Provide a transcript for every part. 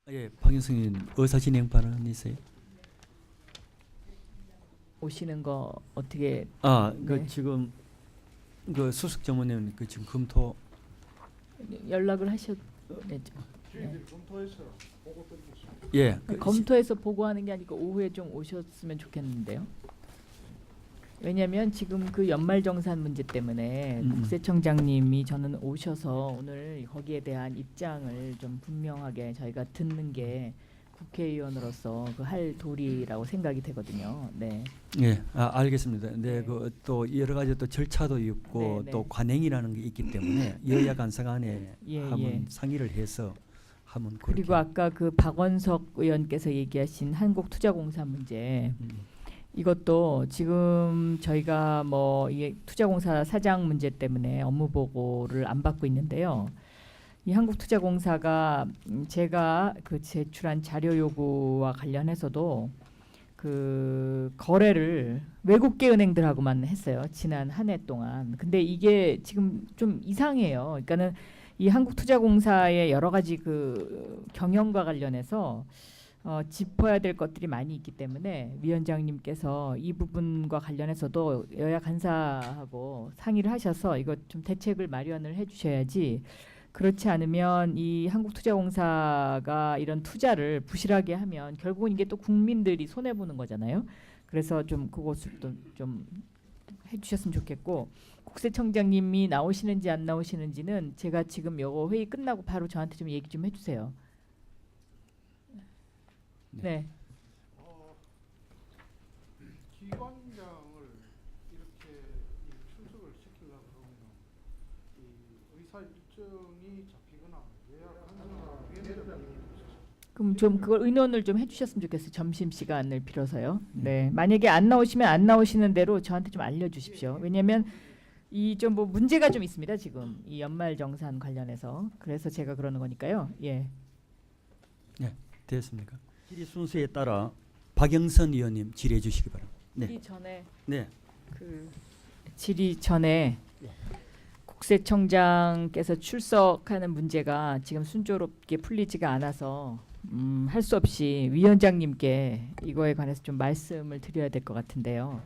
예, 박영선 의원 의사 진행 발언이세요? 오시는 거 어떻게 그 네. 지금 그 수석 전문위원 그 지금 검토 연락을 하셨죠? 네. 예, 검토해서 보고하는 게 아니고 오후에 좀 오셨으면 좋겠는데요. 왜냐하면 지금 그 연말정산 문제 때문에 국세청장님이 저는 오셔서 오늘 거기에 대한 입장을 좀 분명하게 저희가 듣는 게 국회의원으로서 그 할 도리라고 생각이 되거든요. 네. 예, 알겠습니다. 네, 네. 그 또 여러 가지 또 절차도 있고 네, 또 네. 관행이라는 게 있기 때문에 여야 간사간에 예, 한번 예. 상의를 해서 하면 그리고 그렇게. 아까 그 박원석 의원께서 얘기하신 한국투자공사 문제 이것도 지금 저희가 뭐 이게 투자공사 사장 문제 때문에 업무 보고를 안 받고 있는데요. 이 한국투자공사가 제가 그 제출한 자료 요구와 관련해서도 그 거래를 외국계 은행들하고만 했어요. 지난 한 해 동안. 근데 이게 지금 좀 이상해요. 그러니까는 이 한국투자공사의 여러 가지 그 경영과 관련해서 짚어야 될 것들이 많이 있기 때문에 위원장님께서 이 부분과 관련해서도 여야 간사하고 상의를 하셔서 이거 좀 대책을 마련을 해주셔야지. 그렇지 않으면 이 한국투자공사가 이런 투자를 부실하게 하면 결국은 이게 또 국민들이 손해 보는 거잖아요. 그래서 좀 그것을 또 좀 해주셨으면 좋겠고 국세청장님이 나오시는지 안 나오시는지는 제가 지금 요거 회의 끝나고 바로 저한테 좀 얘기 좀 해주세요. 네. 기관장을 이렇게 출석을 시키려고 그러면 이 의사 일정이 잡히거나 예약 한사가 위원회를 그럼 좀 그걸 의논을 좀 해주셨으면 좋겠어요. 점심 시간을 빌어서요. 네. 만약에 안 나오시면 안 나오시는 대로 저한테 좀 알려주십시오. 왜냐하면 이 좀 뭐 문제가 좀 있습니다. 지금 이 연말정산 관련해서 그래서 제가 그러는 거니까요. 예. 됐습니까? 질의 순서에 따라 박영선 의원님 질의해 주시기 바랍니다. 네, 질의 전에 네, 그 질의 전에 국세청장께서 출석하는 문제가 지금 순조롭게 풀리지가 않아서 할 수 없이 위원장님께 이거에 관해서 좀 말씀을 드려야 될 것 같은데요.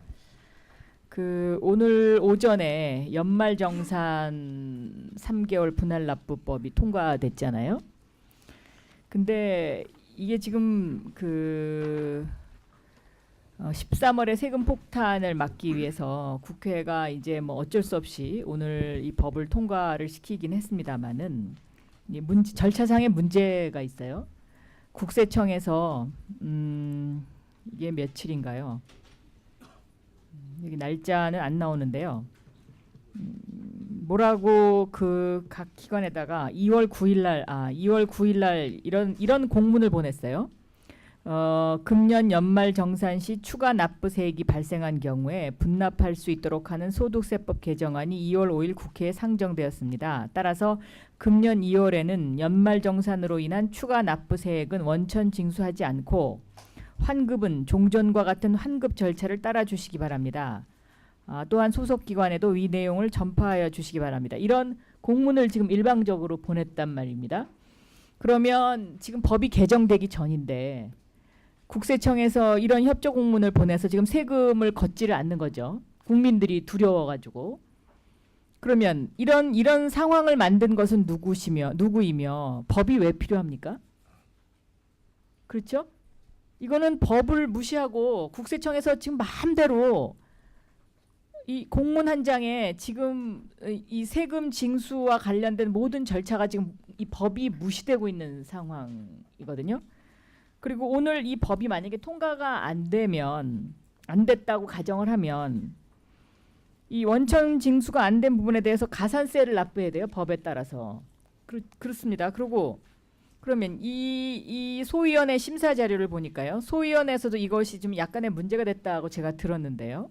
그 오늘 오전에 연말정산 3개월 분할납부법이 통과됐잖아요. 근데 이게 지금 그 13월에 세금 폭탄을 막기 위해서 국회가 이제 뭐 어쩔 수 없이 오늘 이 법을 통과를 시키긴 했습니다만은 절차상의 문제가 있어요. 국세청에서 이게 며칠인가요? 여기 날짜는 안 나오는데요. 뭐라고 그 각 기관에다가 2월 9일 날 이런 공문을 보냈어요. 금년 연말 정산 시 추가 납부세액이 발생한 경우에 분납할 수 있도록 하는 소득세법 개정안이 2월 5일 국회에 상정되었습니다. 따라서 금년 2월에는 연말 정산으로 인한 추가 납부세액은 원천 징수하지 않고 환급은 종전과 같은 환급 절차를 따라 주시기 바랍니다. 또한 소속 기관에도 이 내용을 전파하여 주시기 바랍니다. 이런 공문을 지금 일방적으로 보냈단 말입니다. 그러면 지금 법이 개정되기 전인데 국세청에서 이런 협조 공문을 보내서 지금 세금을 걷지를 않는 거죠. 국민들이 두려워가지고. 그러면 이런 상황을 만든 것은 누구이며 법이 왜 필요합니까? 그렇죠? 이거는 법을 무시하고 국세청에서 지금 마음대로 이 공문 한 장에 지금 이 세금 징수와 관련된 모든 절차가 지금 이 법이 무시되고 있는 상황이거든요. 그리고 오늘 이 법이 만약에 통과가 안 됐다고 가정을 하면 이 원천 징수가 안 된 부분에 대해서 가산세를 납부해야 돼요. 법에 따라서. 그렇습니다. 그러면 이 소위원회 심사 자료를 보니까요. 소위원회에서도 이것이 좀 약간의 문제가 됐다고 제가 들었는데요.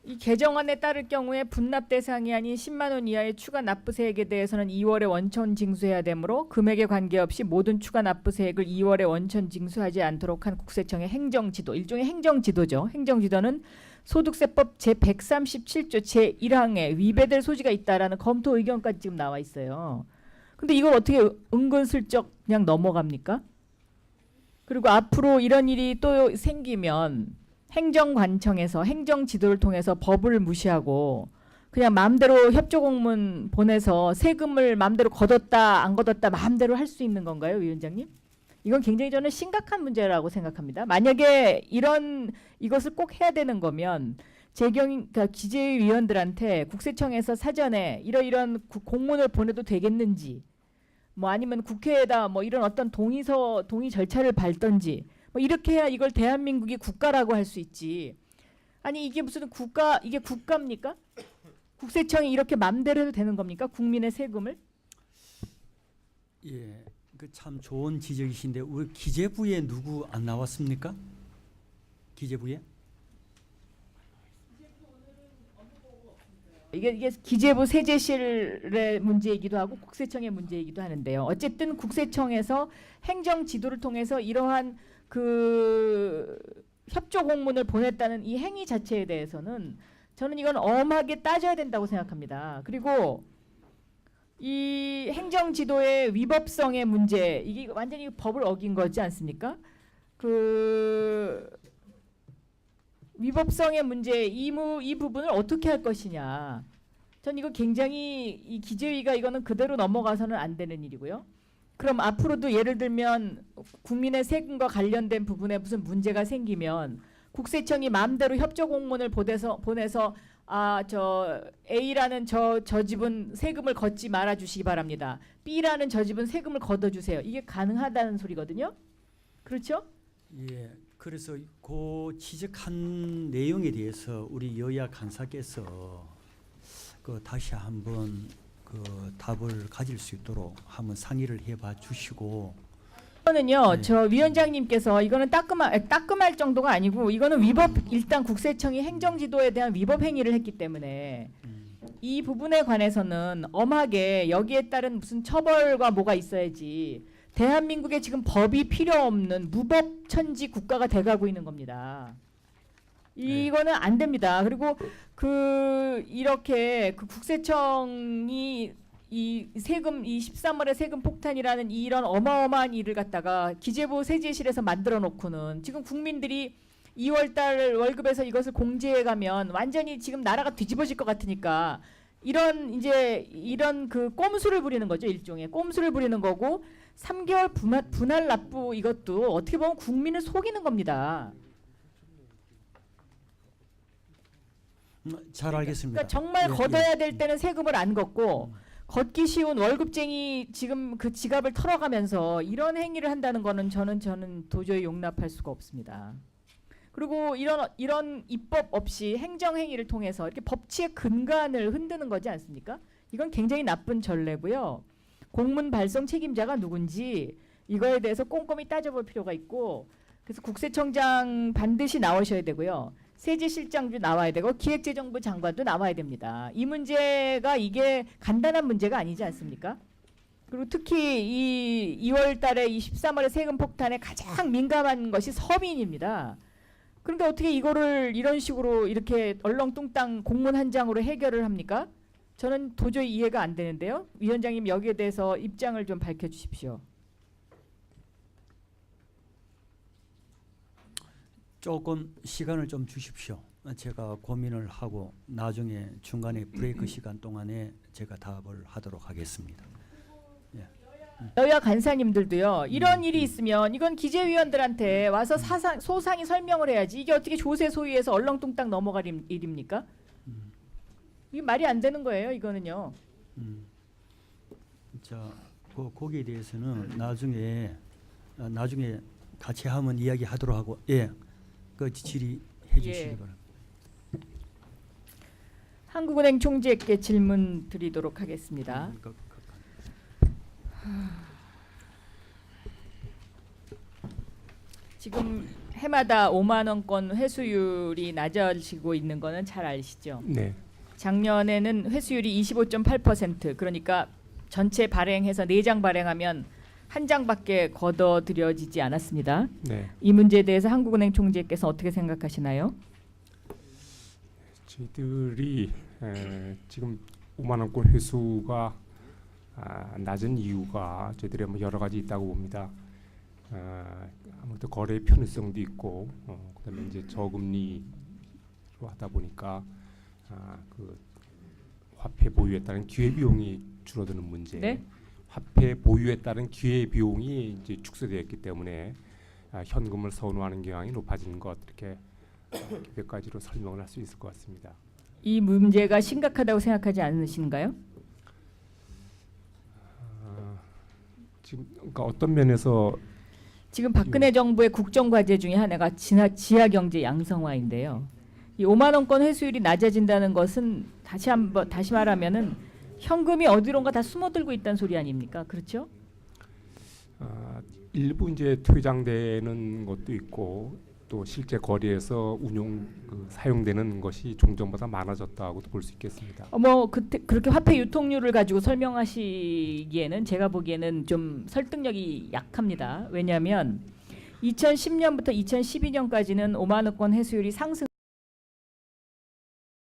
이 개정안에 따를 경우에 분납 대상이 아닌 10만 원 이하의 추가 납부세액에 대해서는 2월에 원천 징수해야 되므로 금액에 관계없이 모든 추가 납부세액을 2월에 원천 징수하지 않도록 한 국세청의 행정지도, 일종의 행정지도죠. 행정지도는 소득세법 제137조 제1항에 위배될 소지가 있다라는 검토 의견까지 지금 나와 있어요. 근데 이걸 어떻게 은근슬쩍 그냥 넘어갑니까? 그리고 앞으로 이런 일이 또 생기면 행정관청에서 행정 지도를 통해서 법을 무시하고 그냥 마음대로 협조공문 보내서 세금을 마음대로 걷었다 안 걷었다 마음대로 할 수 있는 건가요, 위원장님? 이건 굉장히 저는 심각한 문제라고 생각합니다. 만약에 이것을 꼭 해야 되는 거면 그러니까 기재위 위원들한테 국세청에서 사전에 이런 공문을 보내도 되겠는지, 뭐 아니면 국회에다 뭐 이런 어떤 동의 절차를 밟던지, 뭐 이렇게 해야 이걸 대한민국이 국가라고 할 수 있지. 아니 이게 무슨 이게 국가입니까? 국세청이 이렇게 맘대로 해도 되는 겁니까? 국민의 세금을? 예, 그 참 좋은 지적이신데 우리 기재부에 누구 안 나왔습니까? 기재부에? 이게 기재부 세제실의 문제이기도 하고 국세청의 문제이기도 하는데요. 어쨌든 국세청에서 행정 지도를 통해서 이러한 그 협조 공문을 보냈다는 이 행위 자체에 대해서는 저는 이건 엄하게 따져야 된다고 생각합니다. 그리고 이 행정 지도의 위법성의 문제, 이게 완전히 법을 어긴 거지 않습니까? 그 위법성의 문제, 이 부분을 어떻게 할 것이냐. 전 이거 굉장히 이 기재위가 이거는 그대로 넘어가서는 안 되는 일이고요. 그럼 앞으로도 예를 들면 국민의 세금과 관련된 부분에 무슨 문제가 생기면 국세청이 마음대로 협조 공문을 보내서 저 A라는 저 집은 세금을 걷지 말아 주시기 바랍니다. B라는 저 집은 세금을 걷어 주세요. 이게 가능하다는 소리거든요. 그렇죠? 예. 그래서 그 지적한 내용에 대해서 우리 여야 간사께서 그 다시 한번 그 답을 가질 수 있도록 한번 상의를 해봐 주시고. 이거는요, 네. 저 위원장님께서 이거는 따끔할 정도가 아니고 이거는 일단 국세청이 행정지도에 대한 위법 행위를 했기 때문에 이 부분에 관해서는 엄하게 여기에 따른 무슨 처벌과 뭐가 있어야지. 대한민국에 지금 법이 필요 없는 무법천지 국가가 돼가고 있는 겁니다. 이거는 안 됩니다. 그리고 이렇게 국세청이 이 세금 13월의 세금 폭탄이라는 이런 어마어마한 일을 갖다가 기재부 세제실에서 만들어 놓고는 지금 국민들이 2월달 월급에서 이것을 공제해 가면 완전히 지금 나라가 뒤집어질 것 같으니까 이런 그 꼼수를 부리는 거죠. 일종의 꼼수를 부리는 거고 3개월 분할 납부 이것도 어떻게 보면 국민을 속이는 겁니다. 잘 알겠습니다. 그러니까 정말 예, 걷어야 예. 될 때는 세금을 안 걷고 걷기 쉬운 월급쟁이 지금 그 지갑을 털어가면서 이런 행위를 한다는 거는 저는 도저히 용납할 수가 없습니다. 그리고 이런 입법 없이 행정 행위를 통해서 이렇게 법치의 근간을 흔드는 거지 않습니까? 이건 굉장히 나쁜 전례고요. 공문 발송 책임자가 누군지 이거에 대해서 꼼꼼히 따져볼 필요가 있고, 그래서 국세청장 반드시 나오셔야 되고요. 세제실장도 나와야 되고 기획재정부 장관도 나와야 됩니다. 이 문제가 이게 간단한 문제가 아니지 않습니까? 그리고 특히 이 2월 달에 이 13월의 세금 폭탄에 가장 민감한 것이 서민입니다. 그런데 어떻게 이거를 이런 식으로 이렇게 얼렁뚱땅 공문 한 장으로 해결을 합니까? 저는 도저히 이해가 안 되는데요. 위원장님 여기에 대해서 입장을 좀 밝혀주십시오. 조금 시간을 좀 주십시오. 제가 고민을 하고 나중에 중간에 브레이크 시간 동안에 제가 답을 하도록 하겠습니다. 여야 간사님들도요. 이런 일이 있으면 이건 기재위원들한테 와서 소상히 설명을 해야지. 이게 어떻게 조세 소위에서 얼렁뚱땅 넘어갈 일입니까? 이게 말이 안 되는 거예요. 이거는요. 자, 거기에 대해서는 나중에 같이 한번 이야기하도록 하고, 그 질의해 주시기 바랍니다. 한국은행 총재께 질문 드리도록 하겠습니다. 지금 해마다 5만 원권 회수율이 낮아지고 있는 거는 잘 아시죠? 네. 작년에는 회수율이 25.8%, 그러니까 전체 발행해서 4장 발행하면 1장밖에 걷어들여지지 않았습니다. 네. 이 문제에 대해서 한국은행 총재께서 어떻게 생각하시나요? 저희들이 지금 5만 원권 회수가 낮은 이유가 저희들이 뭐 여러 가지 있다고 봅니다. 아무래도 거래 편의성도 있고, 그다음에 이제 저금리로 하다 보니까 그 화폐 보유에 따른 기회 비용이 줄어드는 문제, 네? 화폐 보유에 따른 기회 비용이 이제 축소되었기 때문에 현금을 선호하는 경향이 높아지는 것, 이렇게 몇 가지로 설명을 할 수 있을 것 같습니다. 이 문제가 심각하다고 생각하지 않으신가요? 지금 그러니까 어떤 면에서 지금 박근혜 정부의 국정 과제 중에 하나가 지하 경제 양성화인데요. 이 5만 원권 회수율이 낮아진다는 것은 다시 말하면은 현금이 어디론가 다 숨어들고 있다는 소리 아닙니까? 그렇죠? 일부 이제 퇴장되는 것도 있고, 또 실제 거리에서 사용되는 것이 종전보다 많아졌다고도 볼 수 있겠습니다. 그렇게 화폐 유통률을 가지고 설명하시기에는 제가 보기에는 좀 설득력이 약합니다. 왜냐하면 2010년부터 2012년까지는 5만 원권 회수율이 상승.